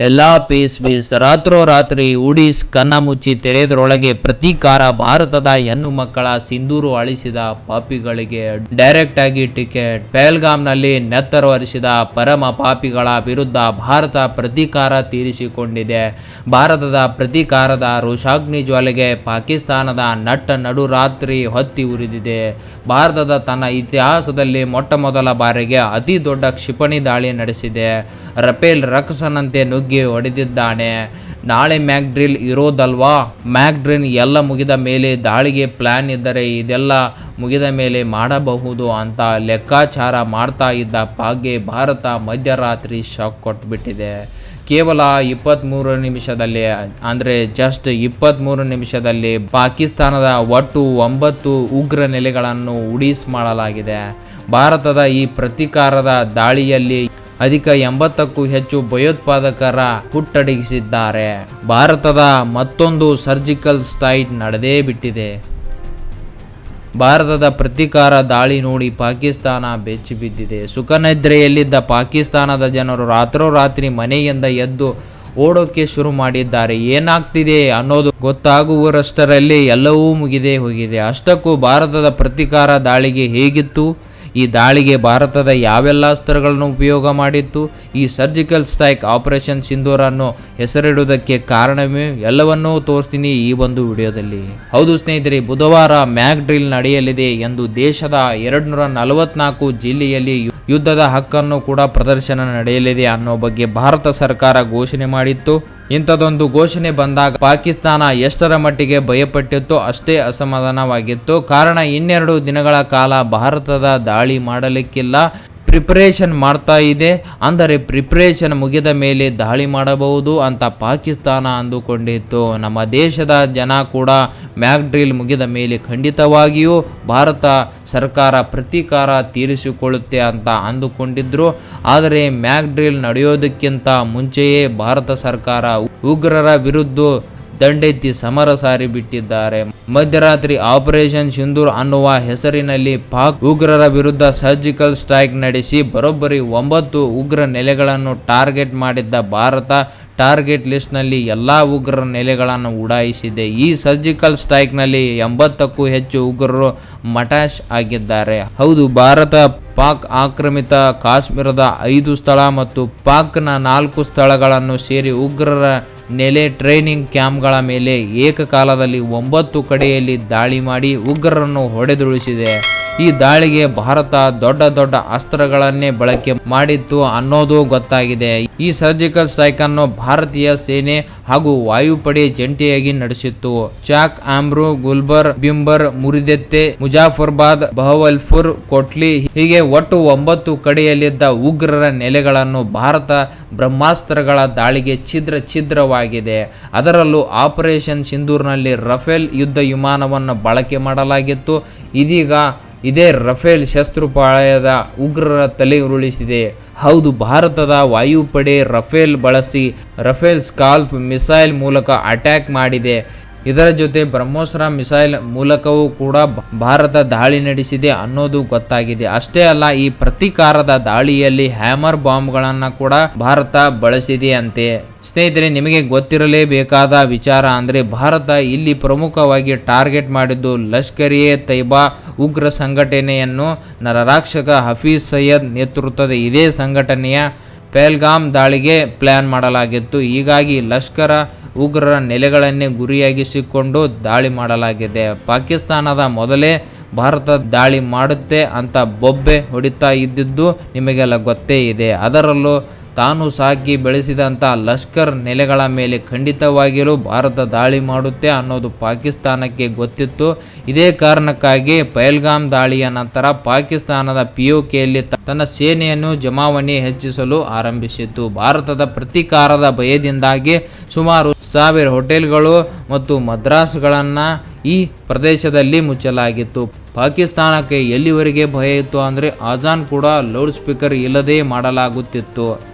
ಎಲ್ಲ ಪೀಸ್ ರಾತ್ರೋರಾತ್ರಿ ಉಡೀಸ್ ಕನ್ನ ಮುಚ್ಚಿ ತೆರೆದರೊಳಗೆ ಪ್ರತೀಕಾರ ಭಾರತದ ಹೆಣ್ಣು ಮಕ್ಕಳ ಸಿಂಧೂರು ಅಳಿಸಿದ ಪಾಪಿಗಳಿಗೆ ಡೈರೆಕ್ಟ್ ಆಗಿ ಟಿಕೆಟ್. ಪಹಲ್ಗಾಮ್ನಲ್ಲಿ ನೆತ್ತರು ಹರಿಸಿದ ಪರಮ ಪಾಪಿಗಳ ವಿರುದ್ಧ ಭಾರತ ಪ್ರತೀಕಾರ ತೀರಿಸಿಕೊಂಡಿದೆ. ಭಾರತದ ಪ್ರತೀಕಾರದ ರೋಷಾಗ್ನಿ ಜ್ವಾಲೆಗೆ ಪಾಕಿಸ್ತಾನದ ನಡುರಾತ್ರಿ ಹೊತ್ತಿ ಉರಿದಿದೆ. ಭಾರತದ ತನ್ನ ಇತಿಹಾಸದಲ್ಲಿ ಮೊಟ್ಟಮೊದಲ ಬಾರಿಗೆ ಅತಿ ದೊಡ್ಡ ಕ್ಷಿಪಣಿ ದಾಳಿ ನಡೆಸಿದೆ. ರಫೇಲ್ ರಕ್ಷಸನಂತೆ ನುಗ್ಗಿ ಹೊಡೆದಿದ್ದಾನೆ. ನಾಳೆ ಮ್ಯಾಕ್ ಡ್ರಿಲ್ ಇರೋದಲ್ವಾ? ಮ್ಯಾಕ್ ಡ್ರಿಲ್ ಎಲ್ಲ ಮುಗಿದ ಮೇಲೆ ದಾಳಿಗೆ ಪ್ಲಾನ್ ಇದ್ದರೆ ಇದೆಲ್ಲ ಮುಗಿದ ಮೇಲೆ ಮಾಡಬಹುದು ಅಂತ ಲೆಕ್ಕಾಚಾರ ಮಾಡ್ತಾ ಇದ್ದ ಪಾಕ್ಗೆ ಭಾರತ ಮಧ್ಯರಾತ್ರಿ ಶಾಕ್ ಕೊಟ್ಬಿಟ್ಟಿದೆ. ಕೇವಲ 23 ನಿಮಿಷದಲ್ಲಿ ಅಂದರೆ ಜಸ್ಟ್ 23 ನಿಮಿಷದಲ್ಲಿ ಪಾಕಿಸ್ತಾನದ ಒಟ್ಟು 9 ಉಗ್ರ ನೆಲೆಗಳನ್ನು ಉಡೀಸ್ ಮಾಡಲಾಗಿದೆ. ಭಾರತದ ಈ ಪ್ರತೀಕಾರದ ದಾಳಿಯಲ್ಲಿ ಅಧಿಕ 80ಕ್ಕೂ ಹೆಚ್ಚು ಭಯೋತ್ಪಾದಕರ ಹುಟ್ಟಡಗಿಸಿದ್ದಾರೆ. ಭಾರತದ ಮತ್ತೊಂದು ಸರ್ಜಿಕಲ್ ಸ್ಟ್ರೈಕ್ ನಡೆದೇ ಬಿಟ್ಟಿದೆ. ಭಾರತದ ಪ್ರತೀಕಾರ ದಾಳಿ ನೋಡಿ ಪಾಕಿಸ್ತಾನ ಬೆಚ್ಚಿ ಬಿದ್ದಿದೆ. ಸುಖನಿದ್ರೆಯಲ್ಲಿದ್ದ ಪಾಕಿಸ್ತಾನದ ಜನರು ರಾತ್ರೋರಾತ್ರಿ ಮನೆಯಿಂದ ಎದ್ದು ಓಡೋಕೆ ಶುರು ಮಾಡಿದ್ದಾರೆ. ಏನಾಗ್ತಿದೆ ಅನ್ನೋದು ಗೊತ್ತಾಗುವಷ್ಟರಲ್ಲಿ ಎಲ್ಲವೂ ಮುಗಿದೇ ಹೋಗಿದೆ. ಅಷ್ಟಕ್ಕೂ ಭಾರತದ ಪ್ರತೀಕಾರ ದಾಳಿಗೆ ಹೇಗಿತ್ತು? ಈ ದಾಳಿಗೆ ಭಾರತದ ಯಾವೆಲ್ಲ ಅಸ್ತ್ರಗಳನ್ನು ಉಪಯೋಗ ಮಾಡಿತ್ತು? ಈ ಸರ್ಜಿಕಲ್ ಸ್ಟ್ರೈಕ್ ಆಪರೇಷನ್ ಸಿಂಧೂರನ್ನು ಹೆಸರಿಡುವುದಕ್ಕೆ ಕಾರಣವೇ? ಎಲ್ಲವನ್ನೂ ತೋರಿಸ್ತೀನಿ ಈ ಒಂದು ವಿಡಿಯೋದಲ್ಲಿ. ಹೌದು ಸ್ನೇಹಿತರೆ, ಬುಧವಾರ ಮ್ಯಾಕ್ ಡ್ರಿಲ್ ನಡೆಯಲಿದೆ ಎಂದು ದೇಶದ 244 ಜಿಲ್ಲೆಯಲ್ಲಿ ಯುದ್ಧದ ಹಕ್ಕನ್ನು ಕೂಡ ಪ್ರದರ್ಶನ ನಡೆಯಲಿದೆ ಅನ್ನೋ ಬಗ್ಗೆ ಭಾರತ ಸರ್ಕಾರ ಘೋಷಣೆ ಮಾಡಿತ್ತು. ಇಂಥದೊಂದು ಘೋಷಣೆ ಬಂದಾಗ ಪಾಕಿಸ್ತಾನ ಎಷ್ಟರ ಮಟ್ಟಿಗೆ ಭಯಪಟ್ಟಿತ್ತೋ ಅಷ್ಟೇ ಅಸಮಾಧಾನವಾಗಿತ್ತು. ಕಾರಣ 2 ದಿನಗಳ ಕಾಲ ಭಾರತದ ದಾಳಿ ಮಾಡಲಿಕ್ಕಿಲ್ಲ, ಪ್ರಿಪರೇಷನ್ ಮಾಡ್ತಾ ಇದೆ. ಅಂದರೆ ಪ್ರಿಪರೇಷನ್ ಮುಗಿದ ಮೇಲೆ ದಾಳಿ ಮಾಡಬಹುದು ಅಂತ ಪಾಕಿಸ್ತಾನ ಅಂದುಕೊಂಡಿತ್ತು. ನಮ್ಮ ದೇಶದ ಜನ ಕೂಡ ಮ್ಯಾಕ್ ಡ್ರಿಲ್ ಮುಗಿದ ಮೇಲೆ ಖಂಡಿತವಾಗಿಯೂ ಭಾರತ ಸರ್ಕಾರ ಪ್ರತೀಕಾರ ತೀರಿಸಿಕೊಳ್ಳುತ್ತೆ ಅಂತ ಅಂದುಕೊಂಡಿದ್ರು. ಆದರೆ ಮ್ಯಾಕ್ ಡ್ರಿಲ್ ನಡೆಯೋದಕ್ಕಿಂತ ಮುಂಚೆಯೇ ಭಾರತ ಸರ್ಕಾರ ಉಗ್ರರ ವಿರುದ್ಧ ದಂಡೆತ್ತಿ ಸಮರ ಸಾರಿ ಬಿಟ್ಟಿದ್ದಾರೆ. ಮಧ್ಯರಾತ್ರಿ ಆಪರೇಷನ್ ಸಿಂಧೂರ್ ಅನ್ನುವ ಹೆಸರಿನಲ್ಲಿ ಪಾಕ್ ಉಗ್ರರ ವಿರುದ್ಧ ಸರ್ಜಿಕಲ್ ಸ್ಟ್ರೈಕ್ ನಡೆಸಿ ಬರೋಬ್ಬರಿ 9 ಉಗ್ರ ನೆಲೆಗಳನ್ನು ಟಾರ್ಗೆಟ್ ಮಾಡಿದ್ದ ಭಾರತ ಟಾರ್ಗೆಟ್ ಲಿಸ್ಟ್ನಲ್ಲಿ ಎಲ್ಲ ಉಗ್ರ ನೆಲೆಗಳನ್ನು ಉಡಾಯಿಸಿದೆ. ಈ ಸರ್ಜಿಕಲ್ ಸ್ಟ್ರೈಕ್ನಲ್ಲಿ 80ಕ್ಕೂ ಹೆಚ್ಚು ಉಗ್ರರು ಮಟಾಶ್ ಆಗಿದ್ದಾರೆ. ಹೌದು, ಭಾರತ ಪಾಕ್ ಆಕ್ರಮಿತ ಕಾಶ್ಮೀರದ 5 ಸ್ಥಳ ಮತ್ತು ಪಾಕ್ನ 4 ಸ್ಥಳಗಳನ್ನು ಸೇರಿ ಉಗ್ರರ ನೆಲೆ ಟ್ರೈನಿಂಗ್ ಕ್ಯಾಂಪ್ಗಳ ಮೇಲೆ ಏಕಕಾಲದಲ್ಲಿ 9 ಕಡೆಯಲ್ಲಿ ದಾಳಿ ಮಾಡಿ ಉಗ್ರರನ್ನು ಹೊಡೆದುರುಳಿಸಿದೆ. ಈ ದಾಳಿಗೆ ಭಾರತ ದೊಡ್ಡ ಅಸ್ತ್ರಗಳನ್ನೇ ಬಳಕೆ ಮಾಡಿತ್ತು ಅನ್ನೋದು ಗೊತ್ತಾಗಿದೆ. ಈ ಸರ್ಜಿಕಲ್ ಸ್ಟ್ರೈಕ್ ಅನ್ನು ಭಾರತೀಯ ಸೇನೆ ಹಾಗೂ ವಾಯುಪಡೆ ಜಂಟಿಯಾಗಿ ನಡೆಸಿತ್ತು. ಚಾಕ್ ಆಮ್ರು, ಗುಲ್ಬರ್, ಬಿಂಬರ್, ಮುರಿದೆತ್ತೆ, ಮುಜಾಫರ್ಬಾದ್, ಬಹವಲ್ಪುರ್, ಕೊಟ್ಲಿ ಹೀಗೆ ಒಟ್ಟು 9 ಕಡೆಯಲ್ಲಿದ್ದ ಉಗ್ರರ ನೆಲೆಗಳನ್ನು ಭಾರತ ಬ್ರಹ್ಮಾಸ್ತ್ರಗಳ ದಾಳಿಗೆ ಛಿದ್ರವಾಗಿದೆ. ಅದರಲ್ಲೂ ಆಪರೇಷನ್ ಸಿಂಧೂರ್ನಲ್ಲಿ ರಫೇಲ್ ಯುದ್ಧ ವಿಮಾನವನ್ನು ಬಳಕೆ ಮಾಡಲಾಗಿತ್ತು. ಇದೀಗ ಇದೇ ರಫೇಲ್ ಶಸ್ತ್ರುಪಾಳಯದ ಉಗ್ರರ ತಲೆ ಉರುಳಿಸಿದೆ. ಹೌದು, ಭಾರತದ ವಾಯುಪಡೆ ರಫೇಲ್ ಬಳಸಿ ರಫೇಲ್ ಸ್ಕಾಲ್ಪ್ ಮಿಸೈಲ್ ಮೂಲಕ ಅಟ್ಯಾಕ್ ಮಾಡಿದೆ. ಇದರ ಜೊತೆ ಬ್ರಹ್ಮೋಸ್ತ್ರ ಮಿಸೈಲ್ ಮೂಲಕವೂ ಕೂಡ ಭಾರತ ದಾಳಿ ನಡೆಸಿದೆ ಅನ್ನೋದು ಗೊತ್ತಾಗಿದೆ. ಅಷ್ಟೇ ಅಲ್ಲ, ಈ ಪ್ರತೀಕಾರದ ದಾಳಿಯಲ್ಲಿ ಹ್ಯಾಮರ್ ಬಾಂಬ್ಗಳನ್ನು ಕೂಡ ಭಾರತ ಬಳಸಿದೆಯಂತೆ. ಸ್ನೇಹಿತರೆ, ನಿಮಗೆ ಗೊತ್ತಿರಲೇಬೇಕಾದ ವಿಚಾರ ಅಂದರೆ ಭಾರತ ಇಲ್ಲಿ ಪ್ರಮುಖವಾಗಿ ಟಾರ್ಗೆಟ್ ಮಾಡಿದ್ದು ಲಷ್ಕರ್ ಎ ತೈಬಾ ಉಗ್ರ ಸಂಘಟನೆಯನ್ನು. ನರರಕ್ಷಕ ಹಫೀಜ್ ಸಯ್ಯದ್ ನೇತೃತ್ವದ ಇದೇ ಸಂಘಟನೆಯ ಪಹಲ್ಗಾಮ್ ದಾಳಿಗೆ ಪ್ಲಾನ್ ಮಾಡಲಾಗಿತ್ತು. ಹೀಗಾಗಿ ಲಷ್ಕರ ಉಗ್ರರ ನೆಲೆಗಳನ್ನೇ ಗುರಿಯಾಗಿಸಿಕೊಂಡು ದಾಳಿ ಮಾಡಲಾಗಿದೆ. ಪಾಕಿಸ್ತಾನದ ಮೊದಲೇ ಭಾರತ ದಾಳಿ ಮಾಡುತ್ತೆ ಅಂತ ಬೊಬ್ಬೆ ಹೊಡಿತಾ ಇದ್ದಿದ್ದು ನಿಮಗೆಲ್ಲ ಗೊತ್ತೇ ಇದೆ. ಅದರಲ್ಲೂ ತಾನು ಸಾಕಿ ಬೆಳೆಸಿದಂಥ ಲಷ್ಕರ್ ನೆಲೆಗಳ ಮೇಲೆ ಖಂಡಿತವಾಗಿಯೂ ಭಾರತ ದಾಳಿ ಮಾಡುತ್ತೆ ಅನ್ನೋದು ಪಾಕಿಸ್ತಾನಕ್ಕೆ ಗೊತ್ತಿತ್ತು. ಇದೇ ಕಾರಣಕ್ಕಾಗಿ ಪಹಲ್ಗಾಮ್ ದಾಳಿಯ ನಂತರ ಪಾಕಿಸ್ತಾನದ POKಯಲ್ಲಿ ತನ್ನ ಸೇನೆಯನ್ನು ಜಮಾವಣೆ ಹೆಚ್ಚಿಸಲು ಆರಂಭಿಸಿತು. ಭಾರತದ ಪ್ರತೀಕಾರದ ಭಯದಿಂದಾಗಿ ಸುಮಾರು 1000 ಹೋಟೆಲ್ಗಳು ಮತ್ತು ಮದ್ರಾಸ್ಗಳನ್ನು ಈ ಪ್ರದೇಶದಲ್ಲಿ ಮುಚ್ಚಲಾಗಿತ್ತು. ಪಾಕಿಸ್ತಾನಕ್ಕೆ ಎಲ್ಲಿವರೆಗೆ ಭಯ ಇತ್ತು ಅಂದರೆ ಅಜಾನ್ ಕೂಡ ಲೌಡ್ ಸ್ಪೀಕರ್ ಇಲ್ಲದೆ ಮಾಡಲಾಗುತ್ತಿತ್ತು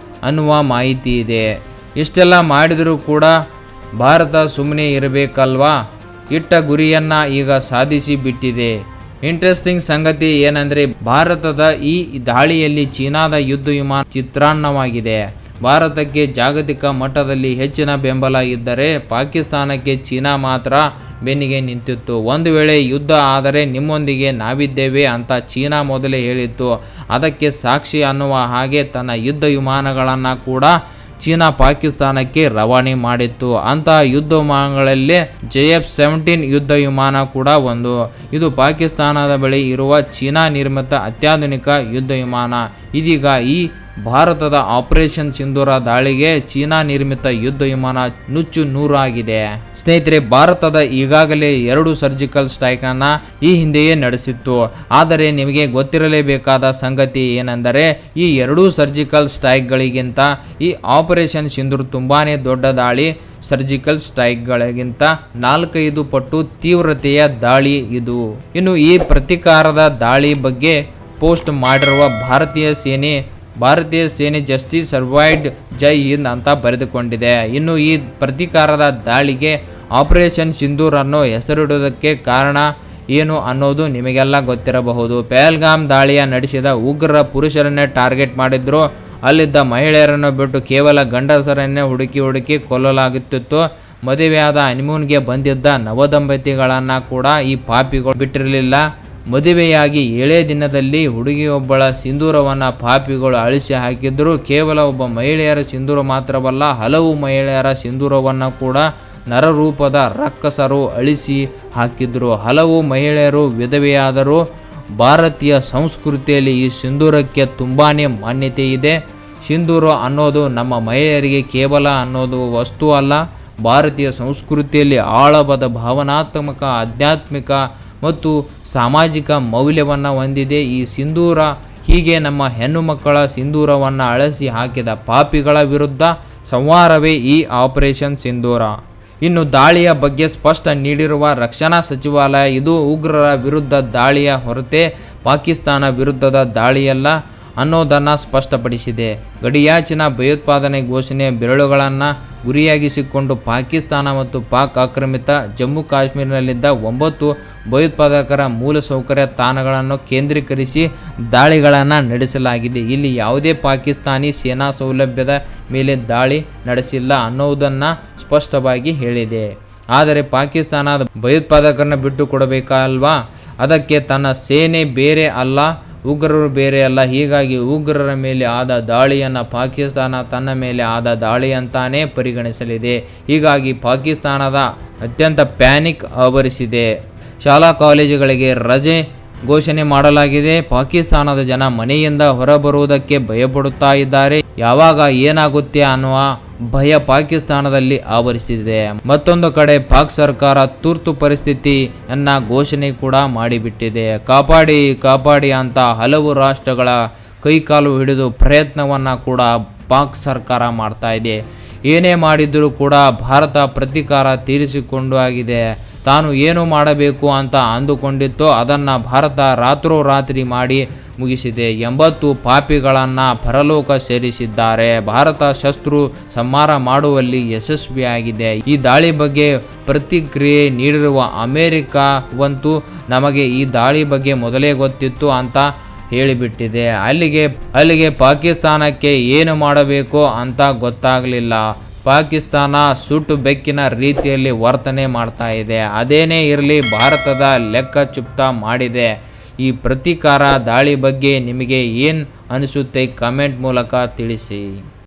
ಅನ್ನುವ ಮಾಹಿತಿ ಇದೆ. ಇಷ್ಟೆಲ್ಲ ಮಾಡಿದರೂ ಕೂಡ ಭಾರತ ಸುಮ್ಮನೆ ಇರಬೇಕಲ್ವಾ? ಇಟ್ಟ ಗುರಿಯನ್ನು ಈಗ ಸಾಧಿಸಿ ಬಿಟ್ಟಿದೆ. ಇಂಟ್ರೆಸ್ಟಿಂಗ್ ಸಂಗತಿ ಏನಂದರೆ ಭಾರತದ ಈ ದಾಳಿಯಲ್ಲಿ ಚೀನಾದ ಯುದ್ಧ ವಿಮಾನ ಚಿತ್ರಾನ್ನವಾಗಿದೆ. ಭಾರತಕ್ಕೆ ಜಾಗತಿಕ ಮಟ್ಟದಲ್ಲಿ ಹೆಚ್ಚಿನ ಬೆಂಬಲ ಇದ್ದರೆ ಪಾಕಿಸ್ತಾನಕ್ಕೆ ಚೀನಾ ಮಾತ್ರ ಬೆನ್ನಿಗೆ ನಿಂತಿತ್ತು. ಒಂದು ವೇಳೆ ಯುದ್ಧ ಆದರೆ ನಿಮ್ಮೊಂದಿಗೆ ನಾವಿದ್ದೇವೆ ಅಂತ ಚೀನಾ ಮೊದಲೇ ಹೇಳಿತ್ತು. ಅದಕ್ಕೆ ಸಾಕ್ಷಿ ಅನ್ನುವ ಹಾಗೆ ತನ್ನ ಯುದ್ಧ ವಿಮಾನಗಳನ್ನು ಕೂಡ ಚೀನಾ ಪಾಕಿಸ್ತಾನಕ್ಕೆ ರವಾನೆ ಮಾಡಿತ್ತು. ಅಂತಹ ಯುದ್ಧ ವಿಮಾನಗಳಲ್ಲಿ JF-17 ಯುದ್ಧ ವಿಮಾನ ಕೂಡ ಒಂದು. ಇದು ಪಾಕಿಸ್ತಾನದ ಬಳಿ ಇರುವ ಚೀನಾ ನಿರ್ಮಿತ ಅತ್ಯಾಧುನಿಕ ಯುದ್ಧ ವಿಮಾನ. ಇದೀಗ ಈ ಭಾರತದ ಆಪರೇಷನ್ ಸಿಂಧೂರ ದಾಳಿಗೆ ಚೀನಾ ನಿರ್ಮಿತ ಯುದ್ಧ ವಿಮಾನ ನುಚ್ಚು ನೂರಾಗಿದೆ. ಸ್ನೇಹಿತರೆ, ಭಾರತದ ಈಗಾಗಲೇ 2 ಸರ್ಜಿಕಲ್ ಸ್ಟ್ರೈಕ್ ಅನ್ನ ಈ ಹಿಂದೆಯೇ ನಡೆಸಿತ್ತು. ಆದರೆ ನಿಮಗೆ ಗೊತ್ತಿರಲೇಬೇಕಾದ ಸಂಗತಿ ಏನೆಂದರೆ ಈ 2 ಸರ್ಜಿಕಲ್ ಸ್ಟ್ರೈಕ್ಗಳಿಗಿಂತ ಈ ಆಪರೇಷನ್ ಸಿಂಧೂರ್ ತುಂಬಾನೇ ದೊಡ್ಡ ದಾಳಿ. ಸರ್ಜಿಕಲ್ ಸ್ಟ್ರೈಕ್ಗಳಿಗಿಂತ 4-5 ಪಟ್ಟು ತೀವ್ರತೆಯ ದಾಳಿ ಇದು. ಇನ್ನು ಈ ಪ್ರತೀಕಾರದ ದಾಳಿ ಬಗ್ಗೆ ಪೋಸ್ಟ್ ಮಾಡಿರುವ ಭಾರತೀಯ ಸೇನೆ ಜಸ್ಟಿಸ್ ಸರ್ವೈವ್ಡ್ ಜೈ ಹಿಂದ್ ಅಂತ ಬರೆದುಕೊಂಡಿದೆ. ಇನ್ನು ಈ ಪ್ರತೀಕಾರದ ದಾಳಿಗೆ ಆಪರೇಷನ್ ಸಿಂಧೂರ್ ಅನ್ನೋ ಹೆಸರಿಡುವುದಕ್ಕೆ ಕಾರಣ ಏನು ಅನ್ನೋದು ನಿಮಗೆಲ್ಲ ಗೊತ್ತಿರಬಹುದು. ಪಹಲ್ಗಾಮ್ ದಾಳಿಯ ನಡೆಸಿದ ಉಗ್ರರ ಪುರುಷರನ್ನೇ ಟಾರ್ಗೆಟ್ ಮಾಡಿದ್ರು. ಅಲ್ಲಿದ್ದ ಮಹಿಳೆಯರನ್ನು ಬಿಟ್ಟು ಕೇವಲ ಗಂಡಸರನ್ನೇ ಹುಡುಕಿ ಕೊಲ್ಲಲಾಗುತ್ತಿತ್ತು. ಮದುವೆಯಾದ ಹನಿಮೂನ್ಗೆ ಬಂದಿದ್ದ ನವದಂಪತಿಗಳನ್ನು ಕೂಡ ಈ ಪಾಪಿಗಳು ಬಿಟ್ಟಿರಲಿಲ್ಲ. ಮದುವೆಯಾಗಿ 7 ದಿನದಲ್ಲಿ ಹುಡುಗಿಯೊಬ್ಬಳ ಸಿಂಧೂರವನ್ನು ಪಾಪಿಗಳು ಅಳಿಸಿ ಹಾಕಿದ್ರು. ಕೇವಲ ಒಬ್ಬ ಮಹಿಳೆಯರ ಸಿಂಧೂರ ಮಾತ್ರವಲ್ಲ, ಹಲವು ಮಹಿಳೆಯರ ಸಿಂಧೂರವನ್ನು ಕೂಡ ನರರೂಪದ ರಕ್ಕಸರು ಅಳಿಸಿ ಹಾಕಿದ್ರು. ಹಲವು ಮಹಿಳೆಯರು ವಿಧವೆಯಾದರು. ಭಾರತೀಯ ಸಂಸ್ಕೃತಿಯಲ್ಲಿ ಈ ಸಿಂಧೂರಕ್ಕೆ ತುಂಬಾ ಮಾನ್ಯತೆ ಇದೆ. ಸಿಂಧೂರ ಅನ್ನೋದು ನಮ್ಮ ಮಹಿಳೆಯರಿಗೆ ಕೇವಲ ಅನ್ನೋದು ವಸ್ತು ಅಲ್ಲ, ಭಾರತೀಯ ಸಂಸ್ಕೃತಿಯಲ್ಲಿ ಆಳವಾದ ಭಾವನಾತ್ಮಕ, ಆಧ್ಯಾತ್ಮಿಕ ಮತ್ತು ಸಾಮಾಜಿಕ ಮೌಲ್ಯವನ್ನು ಹೊಂದಿದೆ ಈ ಸಿಂಧೂರ. ಹೀಗೆ ನಮ್ಮ ಹೆಣ್ಣು ಮಕ್ಕಳ ಸಿಂಧೂರವನ್ನು ಅಳಿಸಿ ಹಾಕಿದ ಪಾಪಿಗಳ ವಿರುದ್ಧ ಸಂಹಾರವೇ ಈ ಆಪರೇಷನ್ ಸಿಂಧೂರ. ಇನ್ನು ದಾಳಿಯ ಬಗ್ಗೆ ಸ್ಪಷ್ಟ ನೀಡಿರುವ ರಕ್ಷಣಾ ಸಚಿವಾಲಯ ಇದು ಉಗ್ರರ ವಿರುದ್ಧ ದಾಳಿಯ ಹೊರತೆ ಪಾಕಿಸ್ತಾನ ವಿರುದ್ಧದ ದಾಳಿಯಲ್ಲ ಅನ್ನೋದನ್ನು ಸ್ಪಷ್ಟಪಡಿಸಿದೆ. ಗಡಿಯಾಚಿನ ಭಯೋತ್ಪಾದನೆ ಘೋಷಣೆಯ ಬೆರಳುಗಳನ್ನು ಗುರಿಯಾಗಿಸಿಕೊಂಡು ಪಾಕಿಸ್ತಾನ ಮತ್ತು ಪಾಕ್ ಆಕ್ರಮಿತ ಜಮ್ಮು ಕಾಶ್ಮೀರದಲ್ಲಿದ್ದ 9 ಭಯೋತ್ಪಾದಕರ ಮೂಲಸೌಕರ್ಯ ತಾಣಗಳನ್ನು ಕೇಂದ್ರೀಕರಿಸಿ ದಾಳಿಗಳನ್ನು ನಡೆಸಲಾಗಿದೆ. ಇಲ್ಲಿ ಯಾವುದೇ ಪಾಕಿಸ್ತಾನಿ ಸೇನಾ ಸೌಲಭ್ಯದ ಮೇಲೆ ದಾಳಿ ನಡೆಸಿಲ್ಲ ಅನ್ನೋದನ್ನು ಸ್ಪಷ್ಟವಾಗಿ ಹೇಳಿದೆ. ಆದರೆ ಪಾಕಿಸ್ತಾನ ಭಯೋತ್ಪಾದಕರನ್ನ ಬಿಟ್ಟು ಕೊಡಬೇಕಲ್ವಾ? ಅದಕ್ಕೆ ತನ್ನ ಸೇನೆ ಬೇರೆ ಅಲ್ಲ, ಉಗ್ರರು ಬೇರೆ ಅಲ್ಲ. ಹೀಗಾಗಿ ಉಗ್ರರ ಮೇಲೆ ಆದ ದಾಳಿಯನ್ನು ಪಾಕಿಸ್ತಾನ ತನ್ನ ಮೇಲೆ ಆದ ದಾಳಿ ಅಂತಾನೇ ಪರಿಗಣಿಸಲಿದೆ. ಹೀಗಾಗಿ ಪಾಕಿಸ್ತಾನದ ಅತ್ಯಂತ ಪ್ಯಾನಿಕ್ ಆವರಿಸಿದೆ. ಶಾಲಾ ಕಾಲೇಜುಗಳಿಗೆ ರಜೆ ಘೋಷಣೆ ಮಾಡಲಾಗಿದೆ. ಪಾಕಿಸ್ತಾನದ ಜನ ಮನೆಯಿಂದ ಹೊರಬರುವುದಕ್ಕೆ ಭಯಪಡುತ್ತಾ ಇದ್ದಾರೆ. ಯಾವಾಗ ಏನಾಗುತ್ತೆ ಅನ್ನುವ ಭಯ ಪಾಕಿಸ್ತಾನದಲ್ಲಿ ಆವರಿಸಿದೆ. ಮತ್ತೊಂದು ಕಡೆ ಪಾಕ್ ಸರ್ಕಾರ ತುರ್ತು ಪರಿಸ್ಥಿತಿಯನ್ನ ಘೋಷಣೆ ಕೂಡ ಮಾಡಿಬಿಟ್ಟಿದೆ. ಕಾಪಾಡಿ ಅಂತ ಹಲವು ರಾಷ್ಟ್ರಗಳ ಕೈಕಾಲು ಹಿಡಿದು ಪ್ರಯತ್ನವನ್ನು ಕೂಡ ಪಾಕ್ ಸರ್ಕಾರ ಮಾಡ್ತಾ ಇದೆ. ಏನೇ ಮಾಡಿದರೂ ಕೂಡ ಭಾರತ ಪ್ರತೀಕಾರ ತೀರಿಸಿಕೊಂಡು ಆಗಿದೆ. ತಾನು ಏನು ಮಾಡಬೇಕು ಅಂತ ಅಂದುಕೊಂಡಿತ್ತೋ ಅದನ್ನು ಭಾರತ ರಾತ್ರೋರಾತ್ರಿ ಮಾಡಿ ಮುಗಿಸಿದೆ. 80 ಪಾಪಿಗಳನ್ನು ಪರಲೋಕ ಸೇರಿಸಿದ್ದಾರೆ. ಭಾರತ ಶಸ್ತ್ರು ಸಂಹಾರ ಮಾಡುವಲ್ಲಿ ಯಶಸ್ವಿಯಾಗಿದೆ. ಈ ದಾಳಿ ಬಗ್ಗೆ ಪ್ರತಿಕ್ರಿಯೆ ನೀಡಿರುವ ಅಮೆರಿಕವಂತೂ ನಮಗೆ ಈ ದಾಳಿ ಬಗ್ಗೆ ಮೊದಲೇ ಗೊತ್ತಿತ್ತು ಅಂತ ಹೇಳಿಬಿಟ್ಟಿದೆ. ಅಲ್ಲಿಗೆ ಪಾಕಿಸ್ತಾನಕ್ಕೆ ಏನು ಮಾಡಬೇಕು ಅಂತ ಗೊತ್ತಾಗಲಿಲ್ಲ. ಪಾಕಿಸ್ತಾನ ಸುಟ್ಟು ಬೆಕ್ಕಿನ ರೀತಿಯಲ್ಲಿ ವರ್ತನೆ ಮಾಡ್ತಾ ಇದೆ. ಅದೇನೇ ಇರಲಿ, ಭಾರತದ ಲೆಕ್ಕ ಚುಪ್ತಾ ಮಾಡಿದೆ. ಈ ಪ್ರತೀಕಾರ ದಾಳಿ ಬಗ್ಗೆ ನಿಮಗೆ ಏನು ಅನಿಸುತ್ತೆ ಕಮೆಂಟ್ ಮೂಲಕ ತಿಳಿಸಿ.